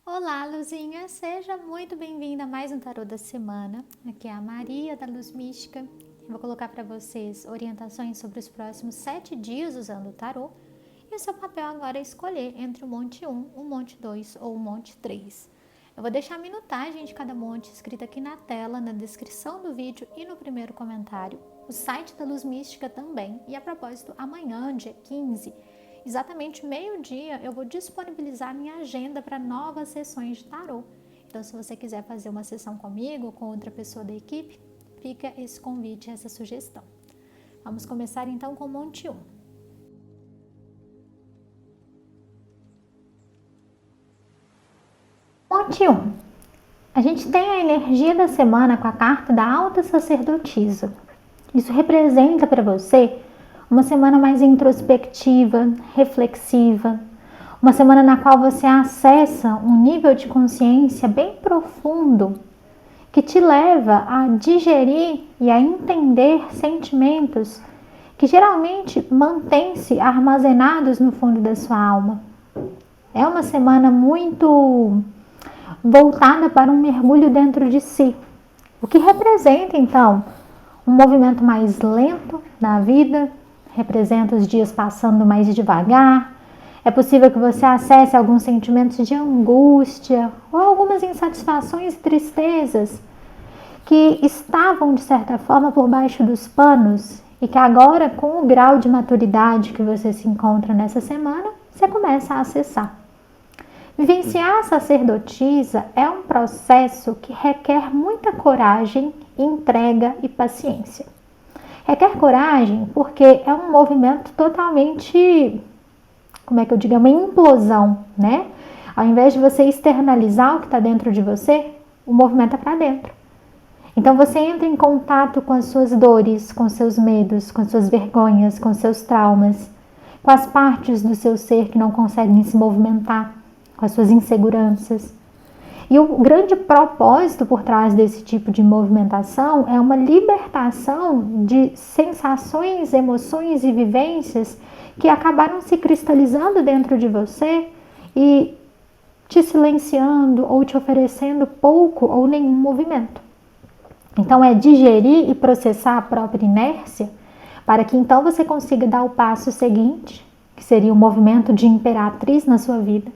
Olá, Luzinha! Seja muito bem-vinda a mais um tarô da semana. Aqui é a Maria da Luz Mística. Eu vou colocar para vocês orientações sobre os próximos 7 dias usando o tarô. E o seu papel agora é escolher entre o monte 1, o monte 2 ou o monte 3. Eu vou deixar a minutagem de cada monte escrita aqui na tela, na descrição do vídeo e no primeiro comentário. O site da Luz Mística também. E a propósito, amanhã, dia 15, exatamente meio-dia, eu vou disponibilizar minha agenda para novas sessões de tarô. Então, se você quiser fazer uma sessão comigo ou com outra pessoa da equipe, fica esse convite, essa sugestão. Vamos começar então com o monte 1. Monte 1. A gente tem a energia da semana com a carta da alta sacerdotisa. Isso representa para você uma semana mais introspectiva, reflexiva, uma semana na qual você acessa um nível de consciência bem profundo que te leva a digerir e a entender sentimentos que geralmente mantêm-se armazenados no fundo da sua alma. É uma semana muito voltada para um mergulho dentro de si, o que representa então um movimento mais lento na vida, representa os dias passando mais devagar. É possível que você acesse alguns sentimentos de angústia ou algumas insatisfações e tristezas que estavam, de certa forma, por baixo dos panos e que agora, com o grau de maturidade que você se encontra nessa semana, você começa a acessar. Vivenciar a sacerdotisa é um processo que requer muita coragem, entrega e paciência. Requer coragem porque é um movimento totalmente, é uma implosão, né? Ao invés de você externalizar o que está dentro de você, o movimento é para dentro. Então você entra em contato com as suas dores, com seus medos, com suas vergonhas, com seus traumas, com as partes do seu ser que não conseguem se movimentar, com as suas inseguranças. E o grande propósito por trás desse tipo de movimentação é uma libertação de sensações, emoções e vivências que acabaram se cristalizando dentro de você e te silenciando ou te oferecendo pouco ou nenhum movimento. Então é digerir e processar a própria inércia para que então você consiga dar o passo seguinte, que seria o movimento de imperatriz na sua vida,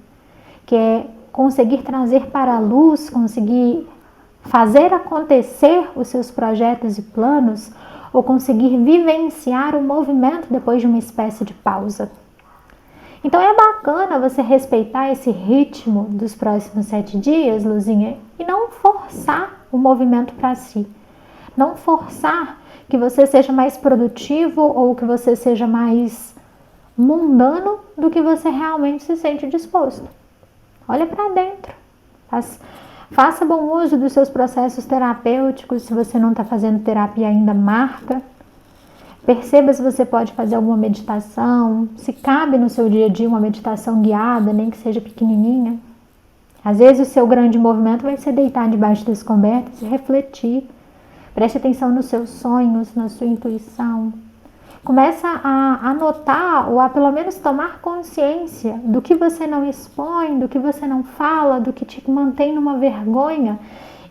que é conseguir trazer para a luz, conseguir fazer acontecer os seus projetos e planos, ou conseguir vivenciar o movimento depois de uma espécie de pausa. Então é bacana você respeitar esse ritmo dos próximos 7 dias, Luzinha, e não forçar o movimento para si. Não forçar que você seja mais produtivo ou que você seja mais mundano do que você realmente se sente disposto. Olha para dentro. Faça bom uso dos seus processos terapêuticos. Se você não está fazendo terapia ainda, marca. Perceba se você pode fazer alguma meditação. Se cabe no seu dia a dia uma meditação guiada, nem que seja pequenininha. Às vezes o seu grande movimento vai ser deitar debaixo das cobertas e refletir. Preste atenção nos seus sonhos, na sua intuição. Começa a anotar ou a pelo menos tomar consciência do que você não expõe, do que você não fala, do que te mantém numa vergonha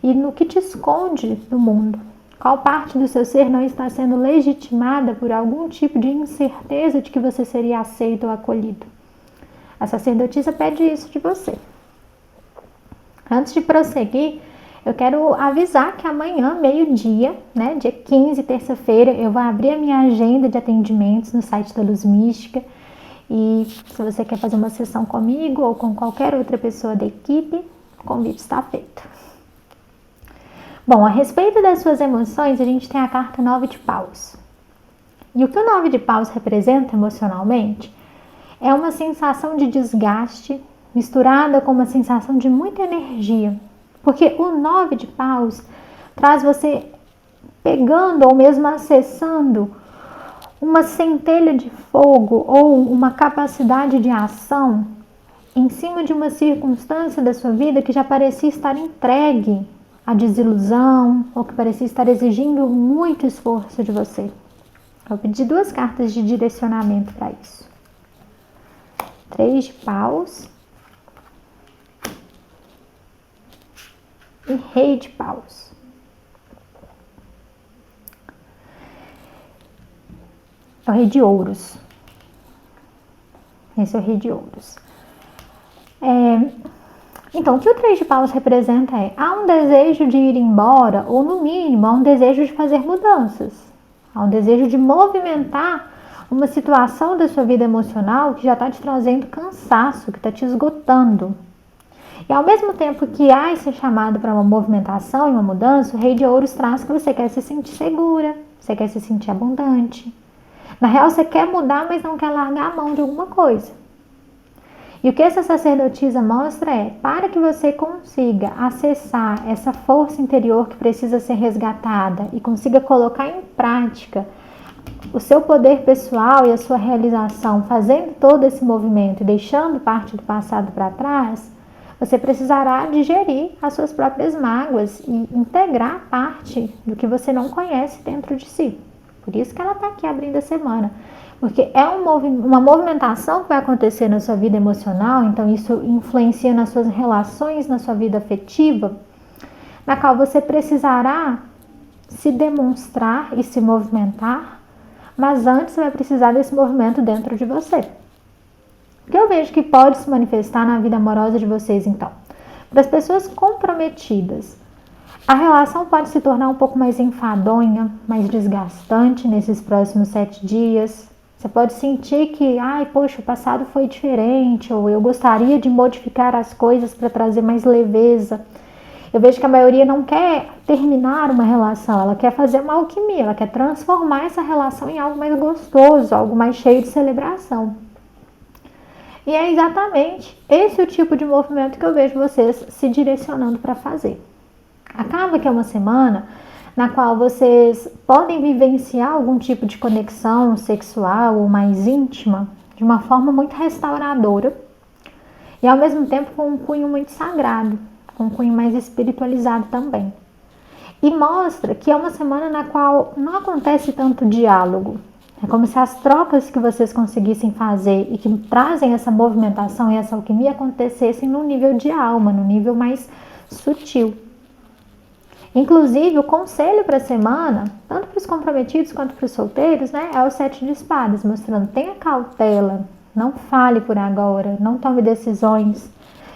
e no que te esconde do mundo. Qual parte do seu ser não está sendo legitimada por algum tipo de incerteza de que você seria aceito ou acolhido? A sacerdotisa pede isso de você. Antes de prosseguir, eu quero avisar que amanhã, meio-dia, né, dia 15, terça-feira, eu vou abrir a minha agenda de atendimentos no site da Luz Mística. E se você quer fazer uma sessão comigo ou com qualquer outra pessoa da equipe, o convite está feito. Bom, a respeito das suas emoções, a gente tem a carta 9 de paus. E o que o 9 de paus representa emocionalmente é uma sensação de desgaste misturada com uma sensação de muita energia. Porque o 9 de paus traz você pegando ou mesmo acessando uma centelha de fogo ou uma capacidade de ação em cima de uma circunstância da sua vida que já parecia estar entregue à desilusão ou que parecia estar exigindo muito esforço de você. Eu pedi 2 cartas de direcionamento para isso. 3 de paus e Rei de Paus. É o Rei de Ouros. Esse é o Rei de Ouros. Então, o que o Três de Paus representa há um desejo de ir embora, ou no mínimo, há um desejo de fazer mudanças. Há um desejo de movimentar uma situação da sua vida emocional que já está te trazendo cansaço, que está te esgotando. E ao mesmo tempo que há esse chamado para uma movimentação e uma mudança, o Rei de Ouros traz que você quer se sentir segura, você quer se sentir abundante. Na real, você quer mudar, mas não quer largar a mão de alguma coisa. E o que essa sacerdotisa mostra para que você consiga acessar essa força interior que precisa ser resgatada e consiga colocar em prática o seu poder pessoal e a sua realização, fazendo todo esse movimento e deixando parte do passado para trás, você precisará digerir as suas próprias mágoas e integrar parte do que você não conhece dentro de si. Por isso que ela está aqui abrindo a semana. Porque é uma movimentação que vai acontecer na sua vida emocional, então isso influencia nas suas relações, na sua vida afetiva, na qual você precisará se demonstrar e se movimentar, mas antes vai precisar desse movimento dentro de você. O que eu vejo que pode se manifestar na vida amorosa de vocês, então? Para as pessoas comprometidas, a relação pode se tornar um pouco mais enfadonha, mais desgastante nesses próximos 7 dias. Você pode sentir que, poxa, o passado foi diferente, ou eu gostaria de modificar as coisas para trazer mais leveza. Eu vejo que a maioria não quer terminar uma relação, ela quer fazer uma alquimia, ela quer transformar essa relação em algo mais gostoso, algo mais cheio de celebração. E é exatamente esse o tipo de movimento que eu vejo vocês se direcionando para fazer. Acaba que é uma semana na qual vocês podem vivenciar algum tipo de conexão sexual ou mais íntima de uma forma muito restauradora e ao mesmo tempo com um cunho muito sagrado, com um cunho mais espiritualizado também. E mostra que é uma semana na qual não acontece tanto diálogo. É como se as trocas que vocês conseguissem fazer e que trazem essa movimentação e essa alquimia acontecessem no nível de alma, no nível mais sutil. Inclusive, o conselho para a semana, tanto para os comprometidos quanto para os solteiros, é o 7 de espadas, mostrando tenha cautela, não fale por agora, não tome decisões.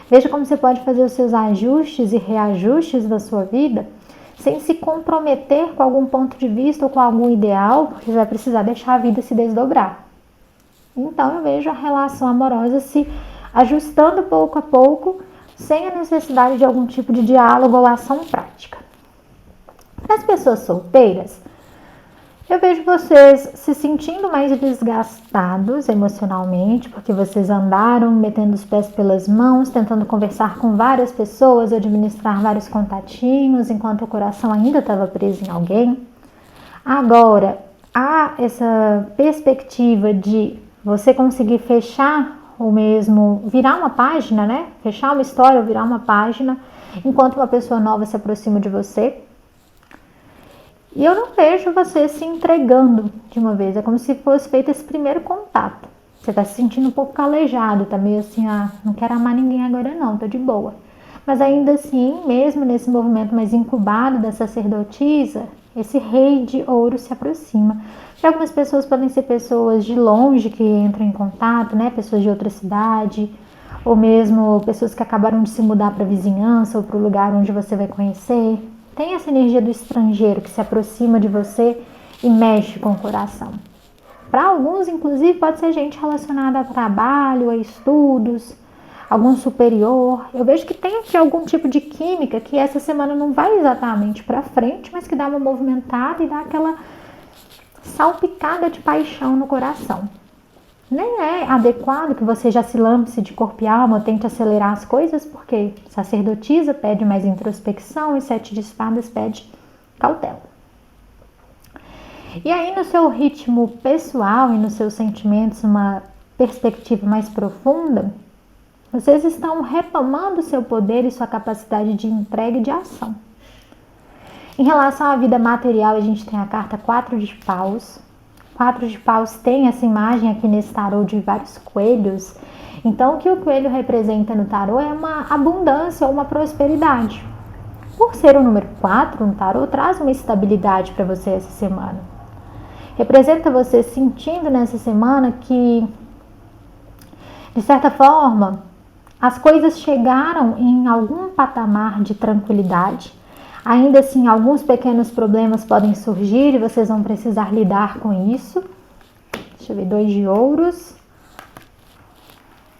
Veja como você pode fazer os seus ajustes e reajustes da sua vida sem se comprometer com algum ponto de vista ou com algum ideal, porque vai precisar deixar a vida se desdobrar. Então, eu vejo a relação amorosa se ajustando pouco a pouco, sem a necessidade de algum tipo de diálogo ou ação prática. Para as pessoas solteiras, eu vejo vocês se sentindo mais desgastados emocionalmente, porque vocês andaram metendo os pés pelas mãos, tentando conversar com várias pessoas, administrar vários contatinhos, enquanto o coração ainda estava preso em alguém. Agora, há essa perspectiva de você conseguir fechar ou mesmo virar uma página, Fechar uma história ou virar uma página, enquanto uma pessoa nova se aproxima de você. E eu não vejo você se entregando de uma vez, é como se fosse feito esse primeiro contato. Você está se sentindo um pouco calejado, tá meio assim, não quero amar ninguém agora não, tô de boa. Mas ainda assim, mesmo nesse movimento mais incubado da sacerdotisa, esse Rei de Ouro se aproxima. Para algumas pessoas podem ser pessoas de longe que entram em contato, Pessoas de outra cidade, ou mesmo pessoas que acabaram de se mudar para a vizinhança ou para o lugar onde você vai conhecer. Tem essa energia do estrangeiro que se aproxima de você e mexe com o coração. Para alguns, inclusive, pode ser gente relacionada a trabalho, a estudos, algum superior. Eu vejo que tem aqui algum tipo de química que essa semana não vai exatamente para frente, mas que dá uma movimentada e dá aquela salpicada de paixão no coração. Nem é adequado que você já se lance de corpo e alma ou tente acelerar as coisas, porque sacerdotisa pede mais introspecção e 7 de espadas pede cautela. E aí no seu ritmo pessoal e nos seus sentimentos, uma perspectiva mais profunda, vocês estão retomando seu poder e sua capacidade de entrega e de ação. Em relação à vida material, a gente tem a carta 4 de paus. 4 de paus tem essa imagem aqui nesse tarô de vários coelhos. Então, o que o coelho representa no tarô é uma abundância ou uma prosperidade. Por ser o número 4 no tarô, traz uma estabilidade para você essa semana. Representa você sentindo nessa semana que, de certa forma, as coisas chegaram em algum patamar de tranquilidade. Ainda assim, alguns pequenos problemas podem surgir e vocês vão precisar lidar com isso. Deixa eu ver, 2 de ouros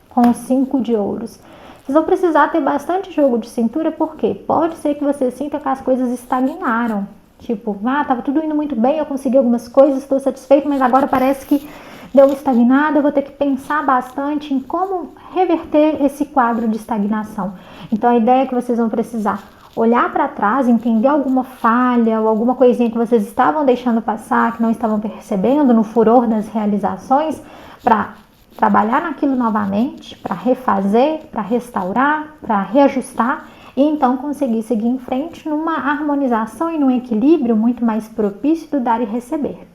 com 5 de ouros. Vocês vão precisar ter bastante jogo de cintura, porque pode ser que você sinta que as coisas estagnaram. Tipo, tava tudo indo muito bem, eu consegui algumas coisas, estou satisfeito, mas agora parece que deu uma estagnada, eu vou ter que pensar bastante em como reverter esse quadro de estagnação. Então a ideia é que vocês vão precisar olhar para trás, entender alguma falha ou alguma coisinha que vocês estavam deixando passar, que não estavam percebendo no furor das realizações, para trabalhar naquilo novamente, para refazer, para restaurar, para reajustar e então conseguir seguir em frente numa harmonização e num equilíbrio muito mais propício do dar e receber.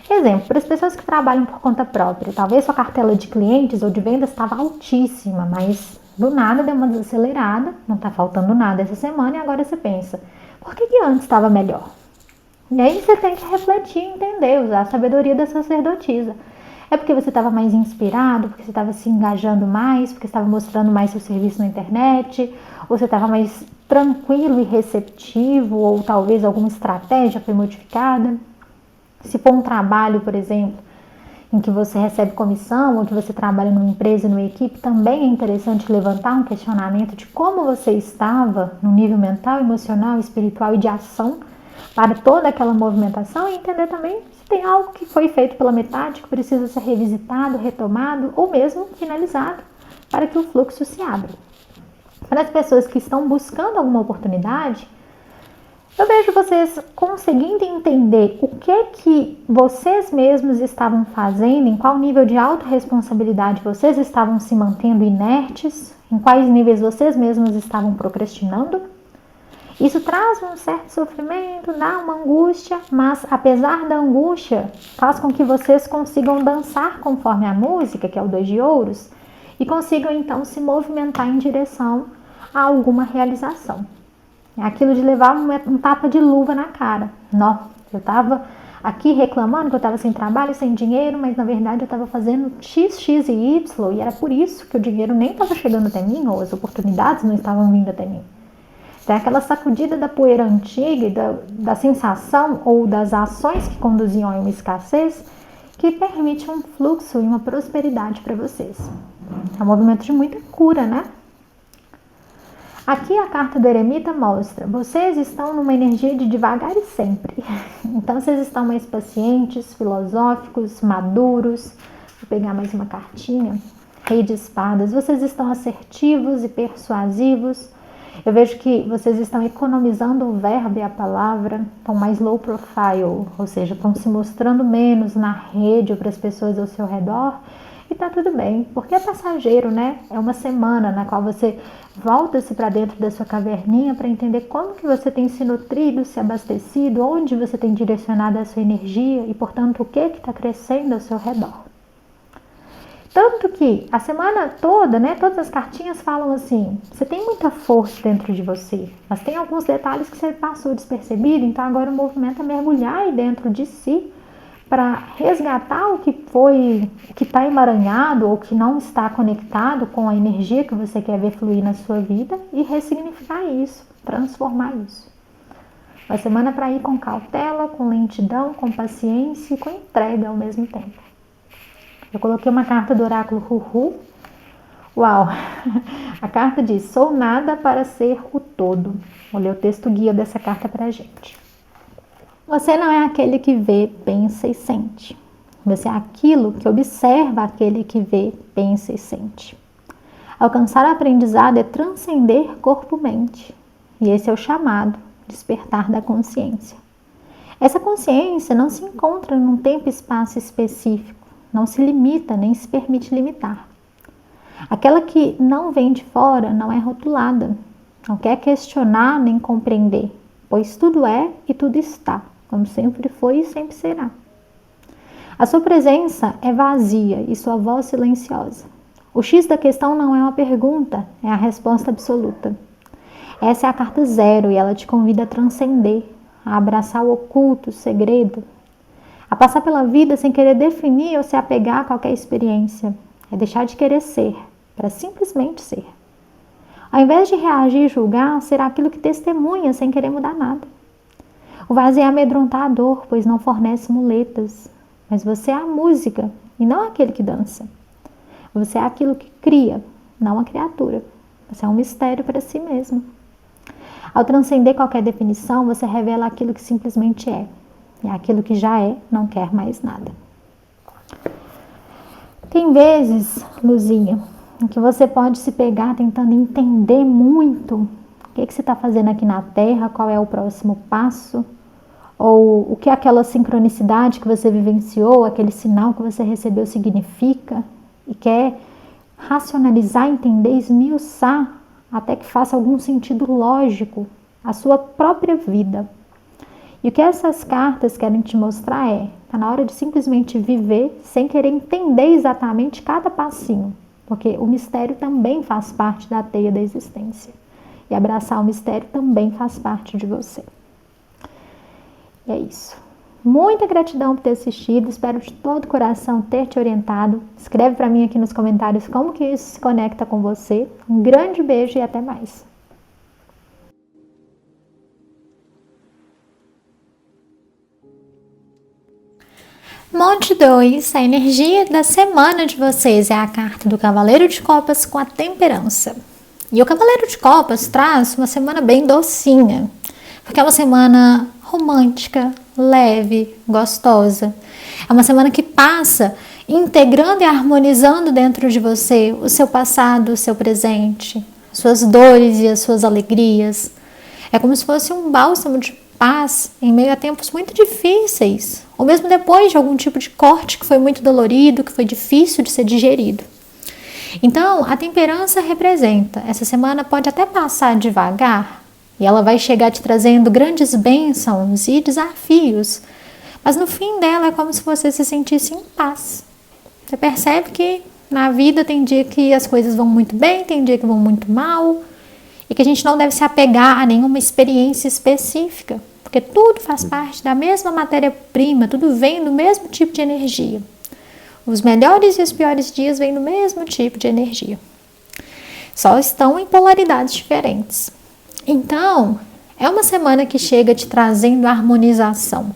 Exemplo, para as pessoas que trabalham por conta própria, talvez sua cartela de clientes ou de vendas estava altíssima, mas do nada deu uma desacelerada, não está faltando nada essa semana e agora você pensa, por que antes estava melhor? E aí você tem que refletir e entender, usar a sabedoria da sacerdotisa. É porque você estava mais inspirado, porque você estava se engajando mais, porque você estava mostrando mais seu serviço na internet, ou você estava mais tranquilo e receptivo, ou talvez alguma estratégia foi modificada. Se for um trabalho, por exemplo, em que você recebe comissão, ou que você trabalha numa empresa, numa equipe, também é interessante levantar um questionamento de como você estava no nível mental, emocional, espiritual e de ação para toda aquela movimentação e entender também se tem algo que foi feito pela metade, que precisa ser revisitado, retomado ou mesmo finalizado para que o fluxo se abra. Para as pessoas que estão buscando alguma oportunidade, eu vejo vocês conseguindo entender o que vocês mesmos estavam fazendo, em qual nível de autorresponsabilidade vocês estavam se mantendo inertes, em quais níveis vocês mesmos estavam procrastinando. Isso traz um certo sofrimento, dá uma angústia, mas apesar da angústia, faz com que vocês consigam dançar conforme a música, que é o 2 de ouros, e consigam então se movimentar em direção a alguma realização. É aquilo de levar um tapa de luva na cara. Não, eu estava aqui reclamando que eu estava sem trabalho, sem dinheiro, mas na verdade eu estava fazendo X, X e Y, e era por isso que o dinheiro nem estava chegando até mim, ou as oportunidades não estavam vindo até mim. Então, aquela sacudida da poeira antiga e da sensação ou das ações que conduziam a uma escassez que permite um fluxo e uma prosperidade para vocês. É um movimento de muita cura, né? Aqui a carta do eremita mostra, vocês estão numa energia de devagar e sempre. Então vocês estão mais pacientes, filosóficos, maduros. Vou pegar mais uma cartinha. Rei de espadas. Vocês estão assertivos e persuasivos. Eu vejo que vocês estão economizando o verbo e a palavra, estão mais low profile, ou seja, estão se mostrando menos na rede ou para as pessoas ao seu redor. E tá tudo bem, porque é passageiro, né? É uma semana na qual você volta-se para dentro da sua caverninha para entender como que você tem se nutrido, se abastecido, onde você tem direcionado a sua energia e, portanto, o que está crescendo ao seu redor. Tanto que a semana toda, né, todas as cartinhas falam assim, você tem muita força dentro de você, mas tem alguns detalhes que você passou despercebido, então agora o movimento é mergulhar aí dentro de si para resgatar o que está emaranhado ou que não está conectado com a energia que você quer ver fluir na sua vida e ressignificar isso, transformar isso. Uma semana para ir com cautela, com lentidão, com paciência e com entrega ao mesmo tempo. Eu coloquei uma carta do oráculo Huhu. Uau! A carta diz, sou nada para ser o todo. Vou ler o texto guia dessa carta para a gente. Você não é aquele que vê, pensa e sente. Você é aquilo que observa aquele que vê, pensa e sente. Alcançar o aprendizado é transcender corpo-mente. E esse é o chamado, despertar da consciência. Essa consciência não se encontra num tempo e espaço específico. Não se limita, nem se permite limitar. Aquela que não vem de fora não é rotulada, não quer questionar nem compreender, pois tudo é e tudo está, como sempre foi e sempre será. A sua presença é vazia e sua voz silenciosa. O X da questão não é uma pergunta, é a resposta absoluta. Essa é a carta 0 e ela te convida a transcender, a abraçar o oculto, o segredo, a passar pela vida sem querer definir ou se apegar a qualquer experiência. É deixar de querer ser, para simplesmente ser. Ao invés de reagir e julgar, será aquilo que testemunha sem querer mudar nada. O vazio é amedrontador, pois não fornece muletas. Mas você é a música e não aquele que dança. Você é aquilo que cria, não a criatura. Você é um mistério para si mesmo. Ao transcender qualquer definição, você revela aquilo que simplesmente é. E aquilo que já é, não quer mais nada. Tem vezes, Luzinha, em que você pode se pegar tentando entender muito o que você está fazendo aqui na Terra, qual é o próximo passo, ou o que aquela sincronicidade que você vivenciou, aquele sinal que você recebeu significa, e quer racionalizar, entender, esmiuçar, até que faça algum sentido lógico a sua própria vida. E o que essas cartas querem te mostrar está na hora de simplesmente viver sem querer entender exatamente cada passinho, porque o mistério também faz parte da teia da existência. E abraçar o mistério também faz parte de você. E é isso. Muita gratidão por ter assistido, espero de todo o coração ter te orientado. Escreve para mim aqui nos comentários como que isso se conecta com você. Um grande beijo e até mais. Monte 2, a energia da semana de vocês é a carta do Cavaleiro de Copas com a Temperança. E o Cavaleiro de Copas traz uma semana bem docinha, porque é uma semana romântica, leve, gostosa. É uma semana que passa integrando e harmonizando dentro de você o seu passado, o seu presente, suas dores e as suas alegrias. É como se fosse um bálsamo de paz em meio a tempos muito difíceis, ou mesmo depois de algum tipo de corte que foi muito dolorido, que foi difícil de ser digerido. Então, a temperança representa, essa semana pode até passar devagar, e ela vai chegar te trazendo grandes bênçãos e desafios, mas no fim dela é como se você se sentisse em paz. Você percebe que na vida tem dia que as coisas vão muito bem, tem dia que vão muito mal, e que a gente não deve se apegar a nenhuma experiência específica, porque tudo faz parte da mesma matéria-prima, tudo vem do mesmo tipo de energia. Os melhores e os piores dias vêm do mesmo tipo de energia. Só estão em polaridades diferentes. Então, é uma semana que chega te trazendo harmonização.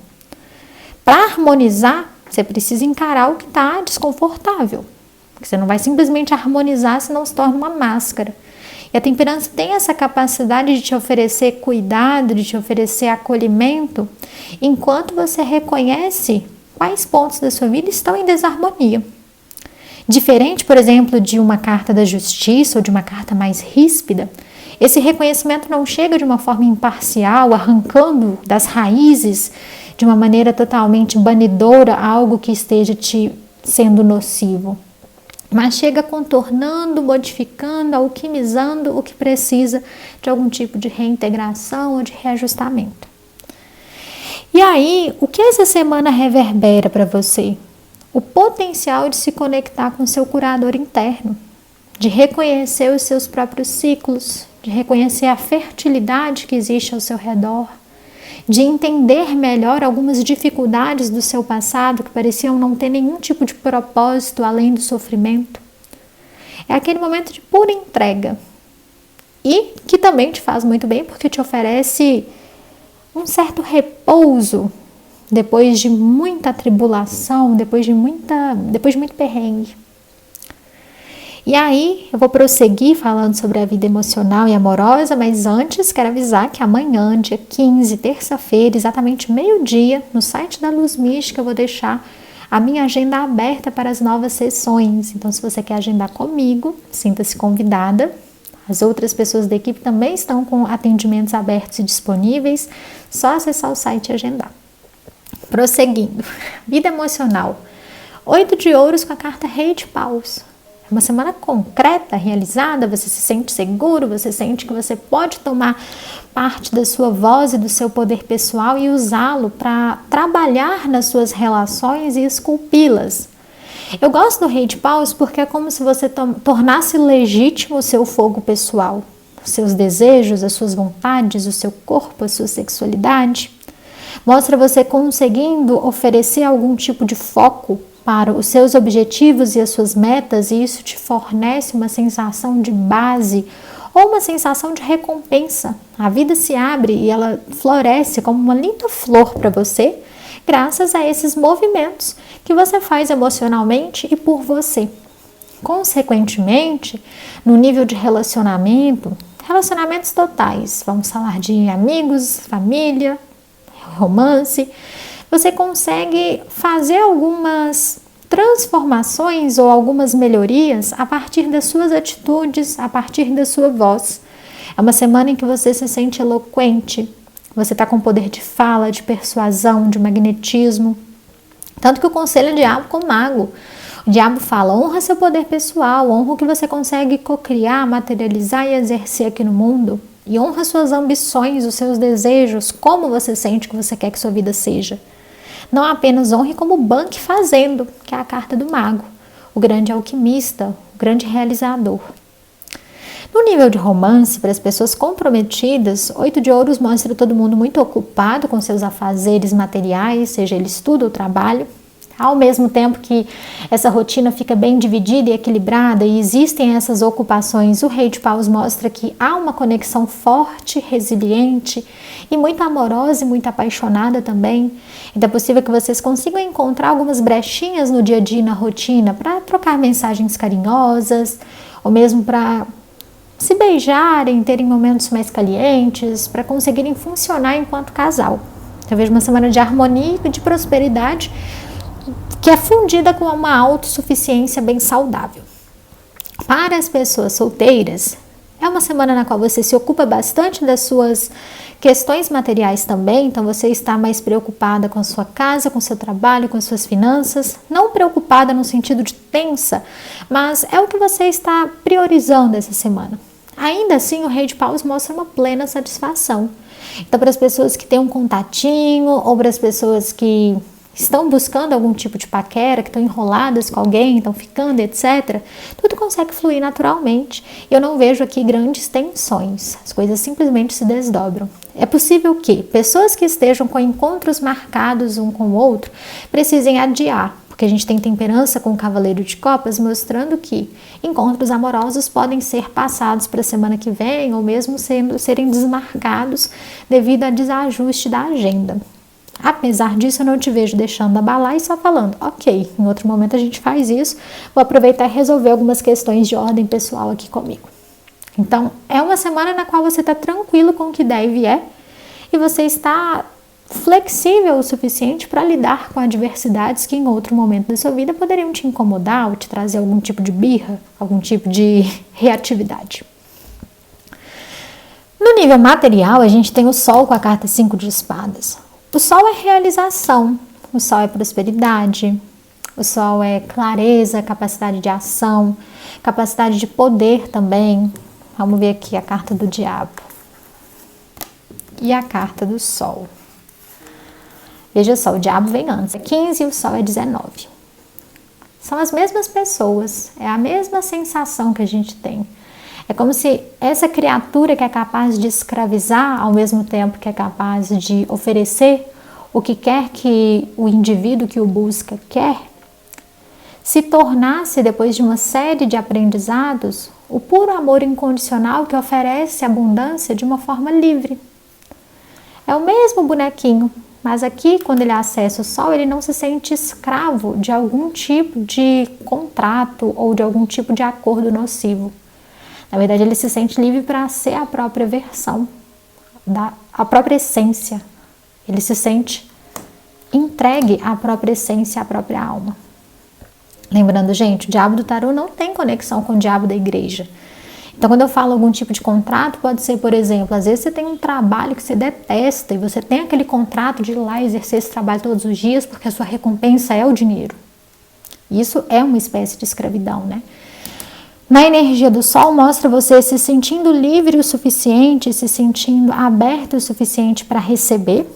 Para harmonizar, você precisa encarar o que está desconfortável. Porque você não vai simplesmente harmonizar, senão se torna uma máscara. E a temperança tem essa capacidade de te oferecer cuidado, de te oferecer acolhimento, enquanto você reconhece quais pontos da sua vida estão em desarmonia. Diferente, por exemplo, de uma carta da justiça ou de uma carta mais ríspida, esse reconhecimento não chega de uma forma imparcial, arrancando das raízes de uma maneira totalmente banidora algo que esteja te sendo nocivo. Mas chega contornando, modificando, alquimizando o que precisa de algum tipo de reintegração ou de reajustamento. E aí, o que essa semana reverbera para você? O potencial de se conectar com seu curador interno, de reconhecer os seus próprios ciclos, de reconhecer a fertilidade que existe ao seu redor, de entender melhor algumas dificuldades do seu passado que pareciam não ter nenhum tipo de propósito além do sofrimento. É aquele momento de pura entrega e que também te faz muito bem porque te oferece um certo repouso depois de muita tribulação, depois de muito perrengue. E aí, eu vou prosseguir falando sobre a vida emocional e amorosa, mas antes quero avisar que amanhã, dia 15, terça-feira, exatamente meio-dia, no site da Luz Mística, eu vou deixar a minha agenda aberta para as novas sessões. Então, se você quer agendar comigo, sinta-se convidada. As outras pessoas da equipe também estão com atendimentos abertos e disponíveis, só acessar o site e agendar. Prosseguindo, vida emocional. 8 de ouros com a carta Rei de Paus. É uma semana concreta, realizada, você se sente seguro, você sente que você pode tomar parte da sua voz e do seu poder pessoal e usá-lo para trabalhar nas suas relações e esculpi-las. Eu gosto do Rei de Paus porque é como se você tornasse legítimo o seu fogo pessoal, os seus desejos, as suas vontades, o seu corpo, a sua sexualidade. Mostra você conseguindo oferecer algum tipo de foco para os seus objetivos e as suas metas, e isso te fornece uma sensação de base ou uma sensação de recompensa. A vida se abre e ela floresce como uma linda flor para você, graças a esses movimentos que você faz emocionalmente e por você. Consequentemente, no nível de relacionamentos totais, vamos falar de amigos, família, romance, você consegue fazer algumas transformações ou algumas melhorias a partir das suas atitudes, a partir da sua voz. É uma semana em que você se sente eloquente, você está com poder de fala, de persuasão, de magnetismo. Tanto que o conselho é diabo com mago. O diabo fala, honra seu poder pessoal, honra o que você consegue cocriar, materializar e exercer aqui no mundo. E honra suas ambições, os seus desejos, como você sente que você quer que sua vida seja. Não apenas honre, como banque fazendo, que é a carta do mago, o grande alquimista, o grande realizador. No nível de romance, para as pessoas comprometidas, 8 de ouros mostra todo mundo muito ocupado com seus afazeres materiais, seja ele estudo ou trabalho. Ao mesmo tempo que essa rotina fica bem dividida e equilibrada e existem essas ocupações, o Rei de Paus mostra que há uma conexão forte, resiliente e muito amorosa e muito apaixonada também. Então é possível que vocês consigam encontrar algumas brechinhas no dia a dia e na rotina para trocar mensagens carinhosas ou mesmo para se beijarem, terem momentos mais calientes, para conseguirem funcionar enquanto casal. Eu vejo uma semana de harmonia e de prosperidade que é fundida com uma autossuficiência bem saudável. Para as pessoas solteiras, é uma semana na qual você se ocupa bastante das suas questões materiais também, então você está mais preocupada com a sua casa, com o seu trabalho, com as suas finanças, não preocupada no sentido de tensa, mas é o que você está priorizando essa semana. Ainda assim, o Rei de Paus mostra uma plena satisfação. Então, para as pessoas que têm um contatinho ou para as pessoas que estão buscando algum tipo de paquera, que estão enroladas com alguém, estão ficando, etc., tudo consegue fluir naturalmente. Eu não vejo aqui grandes tensões, as coisas simplesmente se desdobram. É possível que pessoas que estejam com encontros marcados um com o outro precisem adiar, porque a gente tem temperança com o Cavaleiro de Copas, mostrando que encontros amorosos podem ser passados para a semana que vem, ou mesmo serem desmarcados devido a desajuste da agenda. Apesar disso, eu não te vejo deixando abalar e só falando, ok, em outro momento a gente faz isso, vou aproveitar e resolver algumas questões de ordem pessoal aqui comigo. Então, é uma semana na qual você está tranquilo com o que der e vier, e você está flexível o suficiente para lidar com adversidades que em outro momento da sua vida poderiam te incomodar ou te trazer algum tipo de birra, algum tipo de reatividade. No nível material, a gente tem o Sol com a carta 5 de espadas. O Sol é realização, o Sol é prosperidade, o Sol é clareza, capacidade de ação, capacidade de poder também. Vamos ver aqui a carta do Diabo e a carta do Sol. Veja só, o Diabo vem antes, é 15 e o Sol é 19. São as mesmas pessoas, é a mesma sensação que a gente tem. É como se essa criatura que é capaz de escravizar, ao mesmo tempo que é capaz de oferecer o que quer que o indivíduo que o busca quer, se tornasse, depois de uma série de aprendizados, o puro amor incondicional que oferece abundância de uma forma livre. É o mesmo bonequinho, mas aqui, quando ele acessa o Sol, ele não se sente escravo de algum tipo de contrato ou de algum tipo de acordo nocivo. Na verdade, ele se sente livre para ser a própria versão, a própria essência. Ele se sente entregue à própria essência, à própria alma. Lembrando, gente, o diabo do tarô não tem conexão com o diabo da igreja. Então, quando eu falo algum tipo de contrato, pode ser, por exemplo, às vezes você tem um trabalho que você detesta e você tem aquele contrato de ir lá exercer esse trabalho todos os dias porque a sua recompensa é o dinheiro. Isso é uma espécie de escravidão, né? Na energia do Sol, mostra você se sentindo livre o suficiente, se sentindo aberto o suficiente para receber.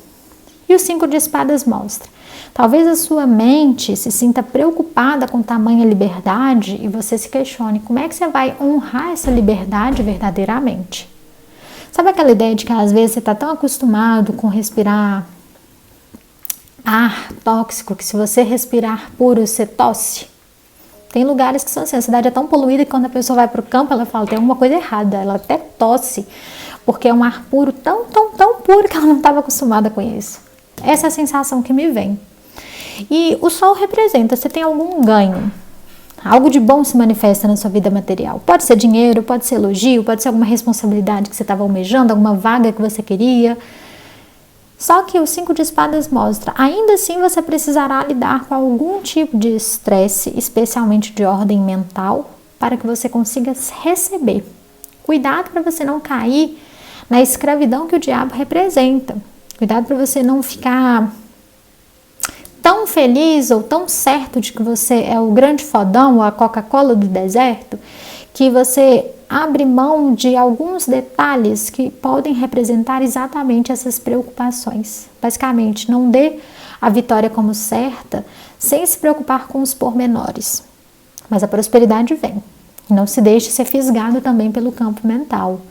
E o 5 de espadas mostra. Talvez a sua mente se sinta preocupada com tamanha liberdade e você se questione como é que você vai honrar essa liberdade verdadeiramente. Sabe aquela ideia de que às vezes você está tão acostumado com respirar ar tóxico que se você respirar puro você tosse? Tem lugares que são assim, a cidade é tão poluída que quando a pessoa vai para o campo ela fala, tem alguma coisa errada, ela até tosse, porque é um ar puro, tão puro que ela não estava acostumada com isso. Essa é a sensação que me vem. E o sol representa, você tem algum ganho, algo de bom se manifesta na sua vida material. Pode ser dinheiro, pode ser elogio, pode ser alguma responsabilidade que você estava almejando, alguma vaga que você queria. Só que o 5 de espadas mostra, ainda assim você precisará lidar com algum tipo de estresse, especialmente de ordem mental, para que você consiga receber. Cuidado para você não cair na escravidão que o diabo representa. Cuidado para você não ficar tão feliz ou tão certo de que você é o grande fodão ou a Coca-Cola do deserto, que você abre mão de alguns detalhes que podem representar exatamente essas preocupações. Basicamente, não dê a vitória como certa sem se preocupar com os pormenores. Mas a prosperidade vem. Não se deixe ser fisgado também pelo campo mental.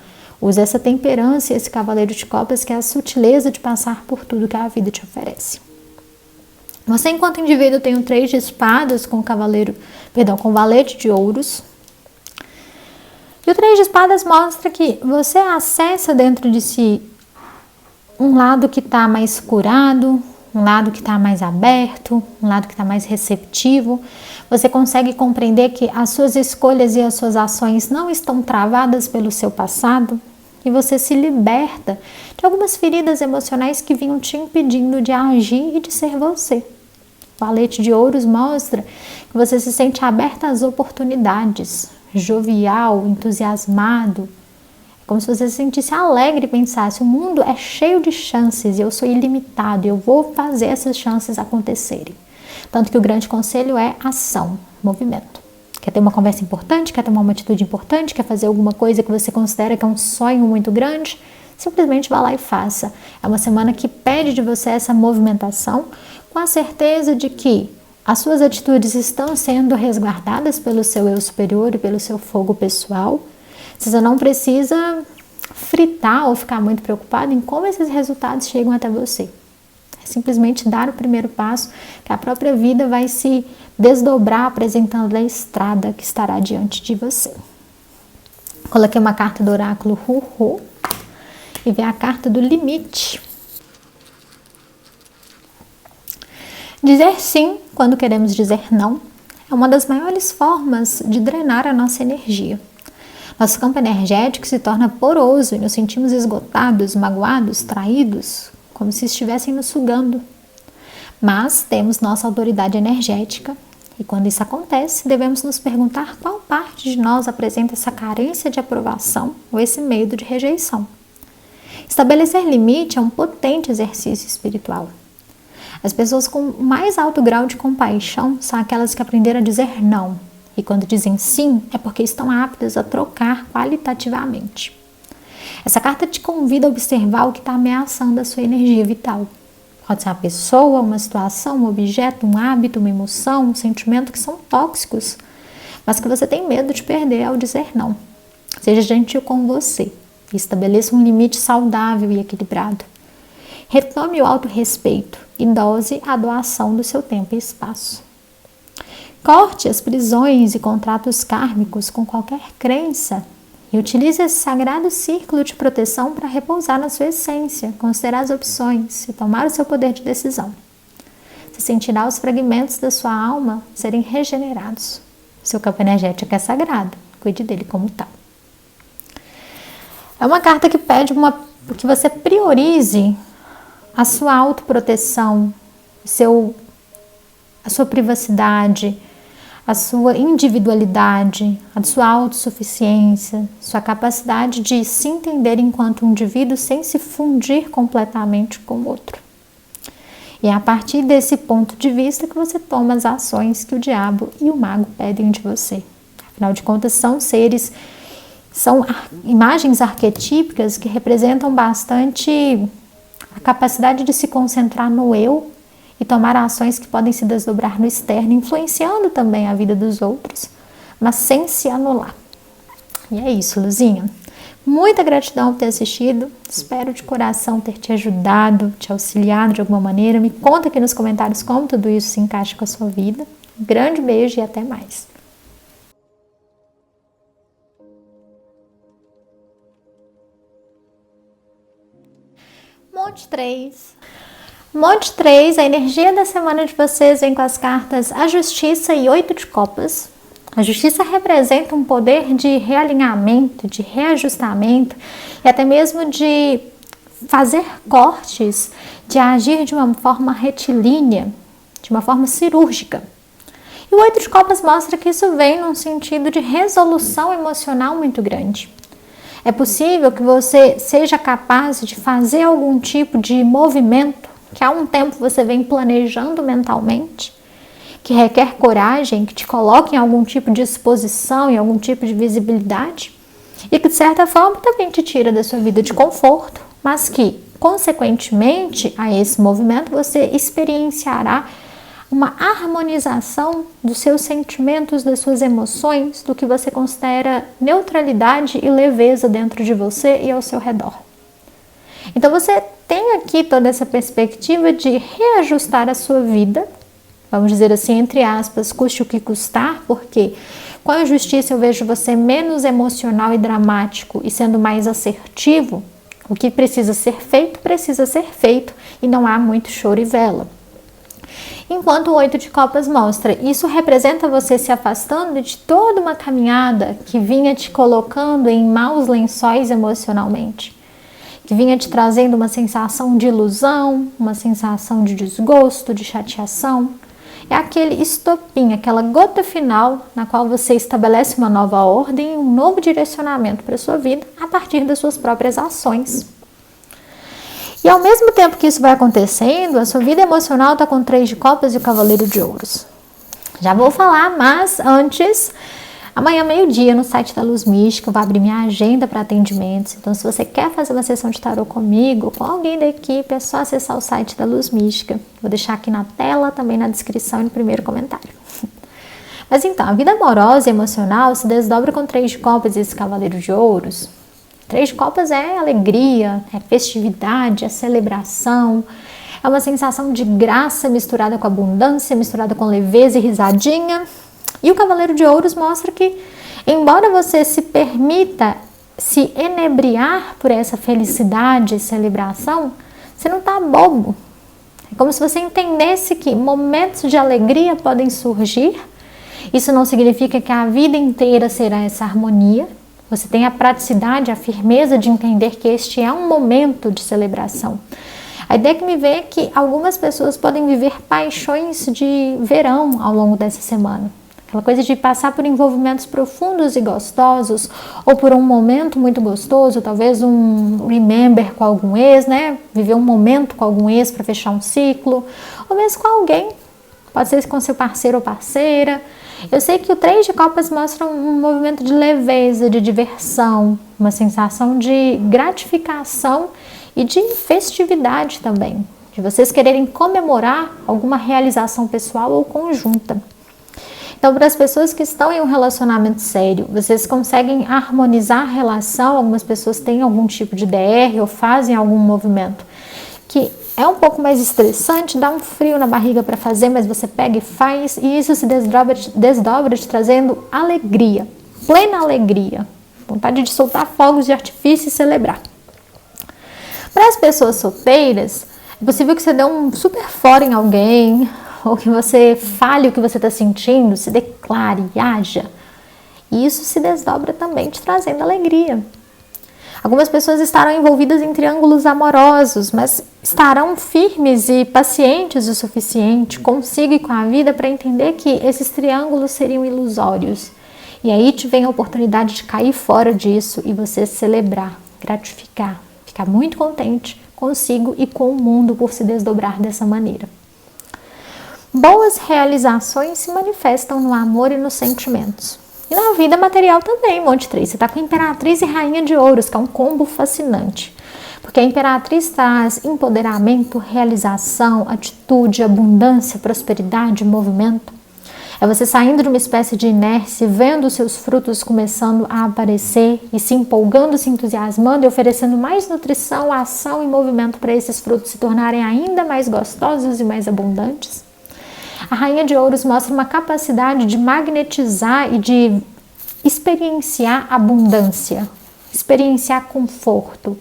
Use essa temperança e esse cavaleiro de copas, que é a sutileza de passar por tudo que a vida te oferece. Você, enquanto indivíduo, tem o 3 de espadas com com o valete de ouros. E o 3 de espadas mostra que você acessa dentro de si um lado que está mais curado, um lado que está mais aberto, um lado que está mais receptivo. Você consegue compreender que as suas escolhas e as suas ações não estão travadas pelo seu passado e você se liberta de algumas feridas emocionais que vinham te impedindo de agir e de ser você. O valete de ouros mostra que você se sente aberta às oportunidades, jovial, entusiasmado. É como se você se sentisse alegre e pensasse, o mundo é cheio de chances e eu sou ilimitado e eu vou fazer essas chances acontecerem. Tanto que o grande conselho é ação, movimento. Quer ter uma conversa importante, quer tomar uma atitude importante, quer fazer alguma coisa que você considera que é um sonho muito grande, simplesmente vá lá e faça. É uma semana que pede de você essa movimentação, com a certeza de que as suas atitudes estão sendo resguardadas pelo seu eu superior e pelo seu fogo pessoal. Você não precisa fritar ou ficar muito preocupado em como esses resultados chegam até você. É simplesmente dar o primeiro passo, que a própria vida vai se desdobrar apresentando a estrada que estará diante de você. Coloquei uma carta do oráculo Hu-Hu e vem a carta do limite. Dizer sim quando queremos dizer não é uma das maiores formas de drenar a nossa energia. Nosso campo energético se torna poroso e nos sentimos esgotados, magoados, traídos, como se estivessem nos sugando. Mas temos nossa autoridade energética e quando isso acontece, devemos nos perguntar qual parte de nós apresenta essa carência de aprovação ou esse medo de rejeição. Estabelecer limite é um potente exercício espiritual. As pessoas com mais alto grau de compaixão são aquelas que aprenderam a dizer não. E quando dizem sim, é porque estão aptas a trocar qualitativamente. Essa carta te convida a observar o que está ameaçando a sua energia vital. Pode ser uma pessoa, uma situação, um objeto, um hábito, uma emoção, um sentimento que são tóxicos, mas que você tem medo de perder ao dizer não. Seja gentil com você e estabeleça um limite saudável e equilibrado. Retome o autorrespeito e dose a doação do seu tempo e espaço. Corte as prisões e contratos kármicos com qualquer crença e utilize esse sagrado círculo de proteção para repousar na sua essência, considerar as opções e tomar o seu poder de decisão. Você sentirá os fragmentos da sua alma serem regenerados. Seu campo energético é sagrado, cuide dele como tal. É uma carta que pede que você priorize a sua autoproteção, a sua privacidade, a sua individualidade, a sua autossuficiência, sua capacidade de se entender enquanto um indivíduo sem se fundir completamente com o outro. E é a partir desse ponto de vista que você toma as ações que o diabo e o mago pedem de você. Afinal de contas, são imagens arquetípicas que representam bastante a capacidade de se concentrar no eu e tomar ações que podem se desdobrar no externo, influenciando também a vida dos outros, mas sem se anular. E é isso, Luzinha. Muita gratidão por ter assistido. Espero de coração ter te ajudado, te auxiliado de alguma maneira. Me conta aqui nos comentários como tudo isso se encaixa com a sua vida. Um grande beijo e até mais. Monte 3. Monte 3, a energia da semana de vocês vem com as cartas a Justiça e 8 de Copas. A Justiça representa um poder de realinhamento, de reajustamento e até mesmo de fazer cortes, de agir de uma forma retilínea, de uma forma cirúrgica. E o 8 de Copas mostra que isso vem num sentido de resolução emocional muito grande. É possível que você seja capaz de fazer algum tipo de movimento que há um tempo você vem planejando mentalmente, que requer coragem, que te coloque em algum tipo de exposição, em algum tipo de visibilidade, e que de certa forma também te tira da sua vida de conforto, mas que, consequentemente a esse movimento, você experienciará uma harmonização dos seus sentimentos, das suas emoções, do que você considera neutralidade e leveza dentro de você e ao seu redor. Então você tem aqui toda essa perspectiva de reajustar a sua vida, vamos dizer assim, entre aspas, custe o que custar, porque com a Justiça eu vejo você menos emocional e dramático e sendo mais assertivo. O que precisa ser feito e não há muito choro e vela. Enquanto o 8 de Copas mostra, isso representa você se afastando de toda uma caminhada que vinha te colocando em maus lençóis emocionalmente, que vinha te trazendo uma sensação de ilusão, uma sensação de desgosto, de chateação. É aquele estopim, aquela gota final na qual você estabelece uma nova ordem, um novo direcionamento para a sua vida a partir das suas próprias ações. E ao mesmo tempo que isso vai acontecendo, a sua vida emocional está com o 3 de Copas e o Cavaleiro de Ouros. Já vou falar, mas antes, amanhã meio-dia no site da Luz Mística eu vou abrir minha agenda para atendimentos. Então se você quer fazer uma sessão de tarô comigo, com alguém da equipe, é só acessar o site da Luz Mística. Vou deixar aqui na tela, também na descrição e no primeiro comentário. Mas então, a vida amorosa e emocional se desdobra com o 3 de Copas e esse Cavaleiro de Ouros. 3 de Copas é alegria, é festividade, é celebração, é uma sensação de graça misturada com abundância, misturada com leveza e risadinha. E o Cavaleiro de Ouros mostra que, embora você se permita se enebriar por essa felicidade e celebração, você não está bobo. É como se você entendesse que momentos de alegria podem surgir. Isso não significa que a vida inteira será essa harmonia. Você tem a praticidade, a firmeza de entender que este é um momento de celebração. A ideia que me vem é que algumas pessoas podem viver paixões de verão ao longo dessa semana. Aquela coisa de passar por envolvimentos profundos e gostosos, ou por um momento muito gostoso, talvez um remember com algum ex, né? Viver um momento com algum ex para fechar um ciclo, ou mesmo com alguém, pode ser com seu parceiro ou parceira. Eu sei que o 3 de Copas mostra um movimento de leveza, de diversão, uma sensação de gratificação e de festividade também, de vocês quererem comemorar alguma realização pessoal ou conjunta. Então, para as pessoas que estão em um relacionamento sério, vocês conseguem harmonizar a relação, algumas pessoas têm algum tipo de DR ou fazem algum movimento que é um pouco mais estressante, dá um frio na barriga para fazer, mas você pega e faz, e isso se desdobra te trazendo alegria, plena alegria, vontade de soltar fogos de artifício e celebrar. Para as pessoas solteiras, é possível que você dê um super fora em alguém, ou que você fale o que você está sentindo, se declare e haja. E isso se desdobra também te trazendo alegria. Algumas pessoas estarão envolvidas em triângulos amorosos, mas estarão firmes e pacientes o suficiente consigo e com a vida para entender que esses triângulos seriam ilusórios. E aí te vem a oportunidade de cair fora disso e você celebrar, gratificar, ficar muito contente consigo e com o mundo por se desdobrar dessa maneira. Boas realizações se manifestam no amor e nos sentimentos. E na vida material também, Monte 3. Você está com a Imperatriz e Rainha de Ouros, que é um combo fascinante. Porque a Imperatriz traz empoderamento, realização, atitude, abundância, prosperidade, movimento. É você saindo de uma espécie de inércia, vendo os seus frutos começando a aparecer e se empolgando, se entusiasmando e oferecendo mais nutrição, ação e movimento para esses frutos se tornarem ainda mais gostosos e mais abundantes. A Rainha de Ouros mostra uma capacidade de magnetizar e de experienciar abundância, experienciar conforto.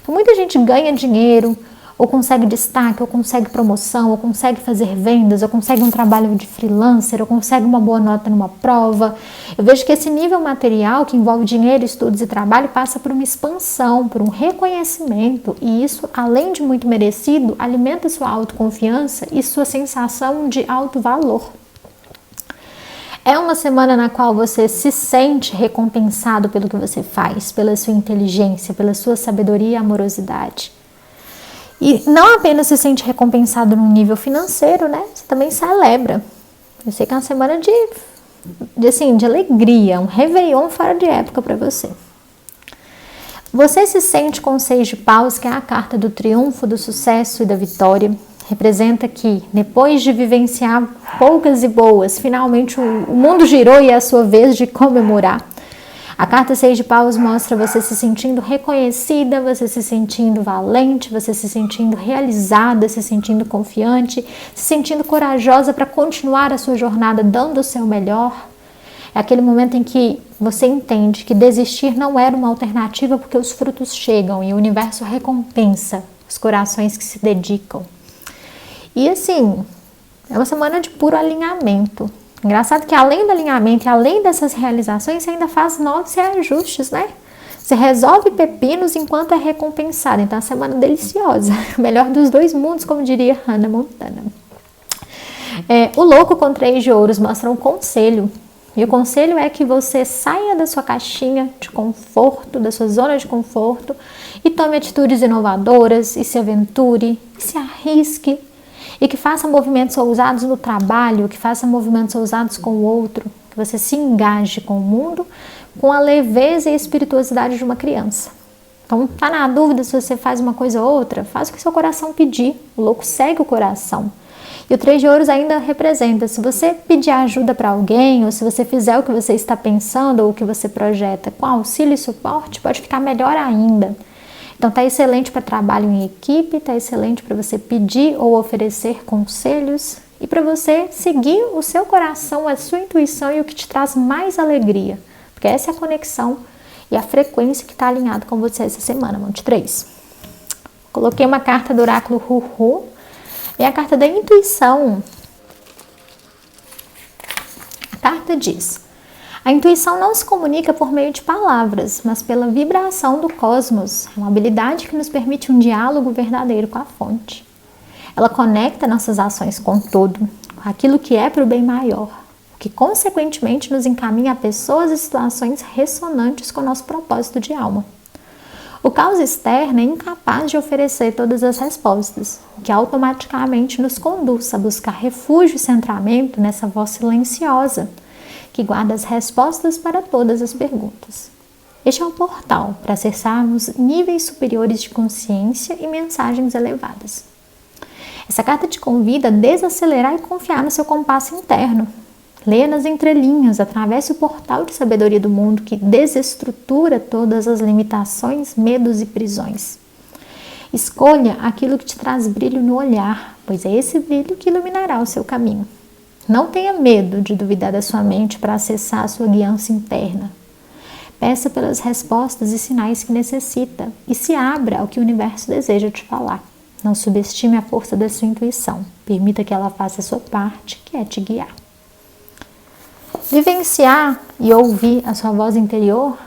Então, muita gente ganha dinheiro, ou consegue destaque, ou consegue promoção, ou consegue fazer vendas, ou consegue um trabalho de freelancer, ou consegue uma boa nota numa prova. Eu vejo que esse nível material, que envolve dinheiro, estudos e trabalho, passa por uma expansão, por um reconhecimento, e isso, além de muito merecido, alimenta sua autoconfiança e sua sensação de alto valor. É uma semana na qual você se sente recompensado pelo que você faz, pela sua inteligência, pela sua sabedoria e amorosidade. E não apenas se sente recompensado no nível financeiro, né? Você também celebra. Eu sei que é uma semana de alegria, um réveillon fora de época para você. Você se sente com o 6 de paus, que é a carta do triunfo, do sucesso e da vitória. Representa que, depois de vivenciar poucas e boas, finalmente o mundo girou e é a sua vez de comemorar. A carta 6 de paus mostra você se sentindo reconhecida, você se sentindo valente, você se sentindo realizada, se sentindo confiante, se sentindo corajosa para continuar a sua jornada dando o seu melhor. É aquele momento em que você entende que desistir não era uma alternativa porque os frutos chegam e o universo recompensa os corações que se dedicam. E assim, é uma semana de puro alinhamento. Engraçado que além do alinhamento e além dessas realizações, você ainda faz novos reajustes, né? Você resolve pepinos enquanto é recompensado. Então, é uma semana deliciosa. Melhor dos dois mundos, como diria Hannah Montana. O louco com 3 de ouros mostra um conselho. E o conselho é que você saia da sua caixinha de conforto, da sua zona de conforto, e tome atitudes inovadoras, e se aventure, e se arrisque. E que faça movimentos ousados no trabalho, que faça movimentos ousados com o outro, que você se engaje com o mundo com a leveza e espirituosidade de uma criança. Então, tá na dúvida se você faz uma coisa ou outra? Faz o que seu coração pedir, o louco segue o coração. E o 3 de ouros ainda representa, se você pedir ajuda para alguém, ou se você fizer o que você está pensando ou o que você projeta com auxílio e suporte, pode ficar melhor ainda. Então tá excelente para trabalho em equipe, tá excelente para você pedir ou oferecer conselhos e para você seguir o seu coração, a sua intuição e o que te traz mais alegria. Porque essa é a conexão e a frequência que está alinhada com você essa semana, Monte 3. Coloquei uma carta do oráculo Hu-Hu, é a carta da intuição. A carta diz: a intuição não se comunica por meio de palavras, mas pela vibração do cosmos. É uma habilidade que nos permite um diálogo verdadeiro com a fonte. Ela conecta nossas ações com todo, com aquilo que é para o bem maior, o que consequentemente nos encaminha a pessoas e situações ressonantes com o nosso propósito de alma. O caos externo é incapaz de oferecer todas as respostas, o que automaticamente nos conduz a buscar refúgio e centramento nessa voz silenciosa, que guarda as respostas para todas as perguntas. Este é um portal para acessarmos níveis superiores de consciência e mensagens elevadas. Essa carta te convida a desacelerar e confiar no seu compasso interno. Leia nas entrelinhas, atravesse o portal de sabedoria do mundo que desestrutura todas as limitações, medos e prisões. Escolha aquilo que te traz brilho no olhar, pois é esse brilho que iluminará o seu caminho. Não tenha medo de duvidar da sua mente para acessar a sua guiança interna. Peça pelas respostas e sinais que necessita e se abra ao que o universo deseja te falar. Não subestime a força da sua intuição. Permita que ela faça a sua parte, que é te guiar. Vivenciar e ouvir a sua voz interior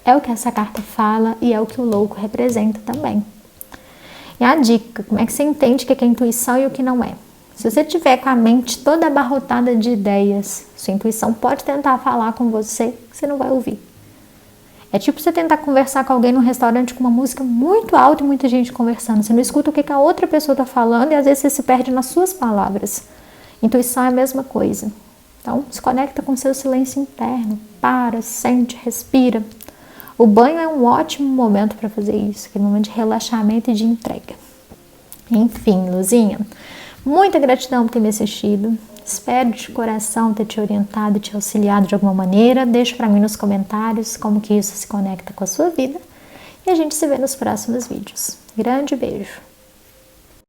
é o que essa carta fala e é o que o louco representa também. E a dica, como é que você entende o que é intuição e o que não é? Se você tiver com a mente toda abarrotada de ideias, sua intuição pode tentar falar com você, que você não vai ouvir. É tipo você tentar conversar com alguém num restaurante com uma música muito alta e muita gente conversando. Você não escuta o que a outra pessoa está falando e às vezes você se perde nas suas palavras. Intuição é a mesma coisa. Então, se conecta com o seu silêncio interno. Para, sente, respira. O banho é um ótimo momento para fazer isso, aquele momento de relaxamento e de entrega. Enfim, Luzinha, muita gratidão por ter me assistido. Espero de coração ter te orientado e te auxiliado de alguma maneira. Deixa para mim nos comentários como que isso se conecta com a sua vida. E a gente se vê nos próximos vídeos. Grande beijo!